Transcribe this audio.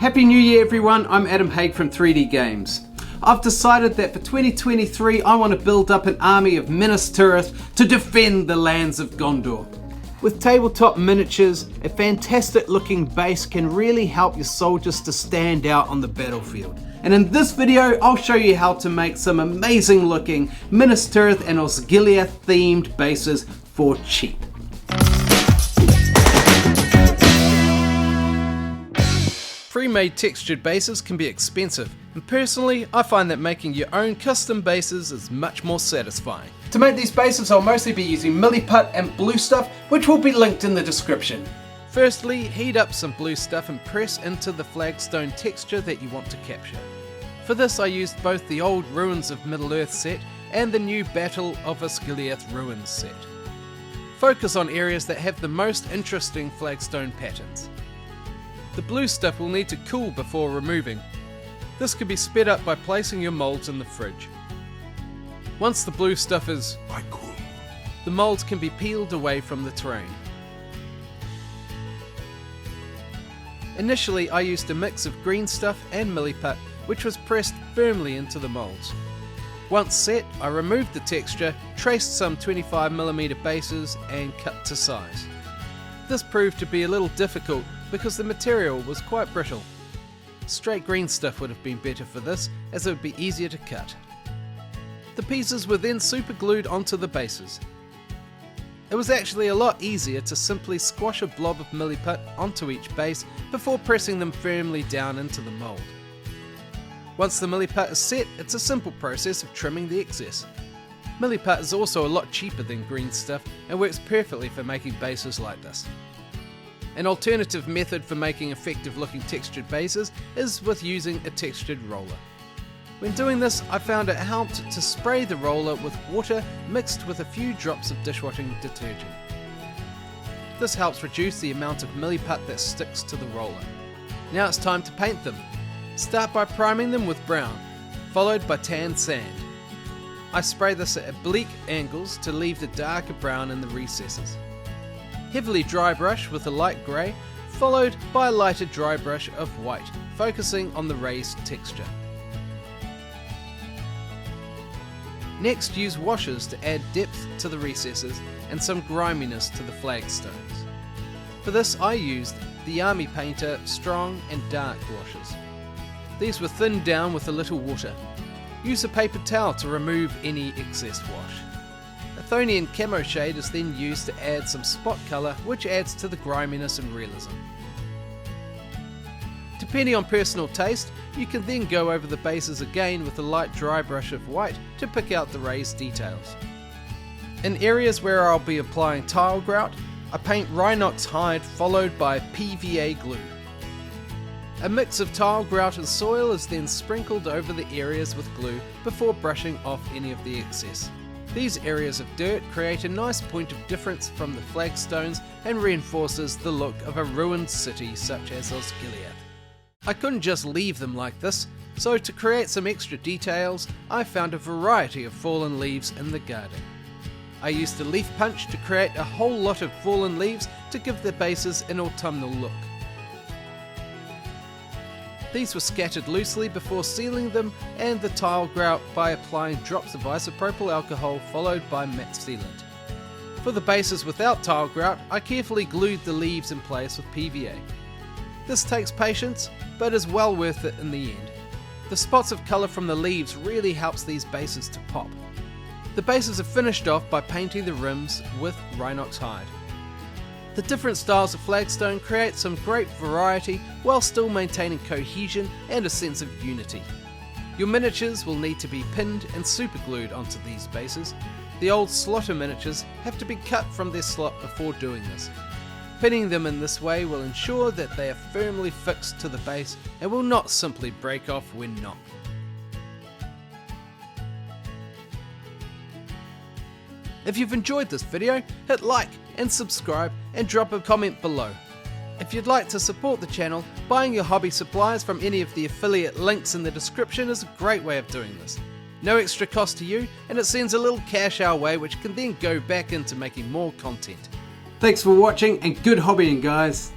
Happy New Year everyone, I'm Adam Haig from 3D Games. I've decided that for 2023 I want to build up an army of Minas Tirith to defend the lands of Gondor. With tabletop miniatures, a fantastic looking base can really help your soldiers to stand out on the battlefield. And in this video I'll show you how to make some amazing looking Minas Tirith and Osgiliath themed bases for cheap. Pre-made textured bases can be expensive, and personally I find that making your own custom bases is much more satisfying. To make these bases I'll mostly be using milliput and blue stuff, which will be linked in the description. Firstly, heat up some blue stuff and press into the flagstone texture that you want to capture. For this I used both the old Ruins of Middle-earth set and the new Battle of Osgiliath Ruins set. Focus on areas that have the most interesting flagstone patterns. The blue stuff will need to cool before removing. This can be sped up by placing your molds in the fridge. Once the blue stuff is quite cool, the molds can be peeled away from the terrain. Initially I used a mix of green stuff and milliput, which was pressed firmly into the molds. Once set, I removed the texture, traced some 25mm bases and cut to size. This proved to be a little difficult because the material was quite brittle. Straight green stuff would have been better for this, as it would be easier to cut. The pieces were then super glued onto the bases. It was actually a lot easier to simply squash a blob of milliput onto each base before pressing them firmly down into the mold. Once the milliput is set, it's a simple process of trimming the excess. Milliput is also a lot cheaper than green stuff and works perfectly for making bases like this. An alternative method for making effective looking textured bases is with using a textured roller. When doing this, I found it helped to spray the roller with water mixed with a few drops of dishwashing detergent. This helps reduce the amount of milliput that sticks to the roller. Now it's time to paint them. Start by priming them with brown, followed by tan sand. I spray this at oblique angles to leave the darker brown in the recesses. Heavily dry brush with a light grey, followed by a lighter dry brush of white, focusing on the raised texture. Next, use washes to add depth to the recesses and some griminess to the flagstones. For this I used the Army Painter Strong and Dark washes. These were thinned down with a little water. Use a paper towel to remove any excess wash. Athonian camo shade is then used to add some spot colour, which adds to the griminess and realism. Depending on personal taste, you can then go over the bases again with a light dry brush of white to pick out the raised details. In areas where I'll be applying tile grout, I paint Rhinox hide followed by PVA glue. A mix of tile grout and soil is then sprinkled over the areas with glue before brushing off any of the excess. These areas of dirt create a nice point of difference from the flagstones and reinforces the look of a ruined city such as Osgiliath. I couldn't just leave them like this, so to create some extra details, I found a variety of fallen leaves in the garden. I used a leaf punch to create a whole lot of fallen leaves to give the bases an autumnal look. These were scattered loosely before sealing them and the tile grout by applying drops of isopropyl alcohol followed by matte sealant. For the bases without tile grout, I carefully glued the leaves in place with PVA. This takes patience, but is well worth it in the end. The spots of colour from the leaves really helps these bases to pop. The bases are finished off by painting the rims with Rhinox hide. The different styles of flagstone create some great variety while still maintaining cohesion and a sense of unity. Your miniatures will need to be pinned and superglued onto these bases. The old slotter miniatures have to be cut from their slot before doing this. Pinning them in this way will ensure that they are firmly fixed to the base and will not simply break off when knocked. If you've enjoyed this video, hit like and subscribe and drop a comment below. If you'd like to support the channel, buying your hobby supplies from any of the affiliate links in the description is a great way of doing this. No extra cost to you, and it sends a little cash our way which can then go back into making more content. Thanks for watching and good hobbying guys.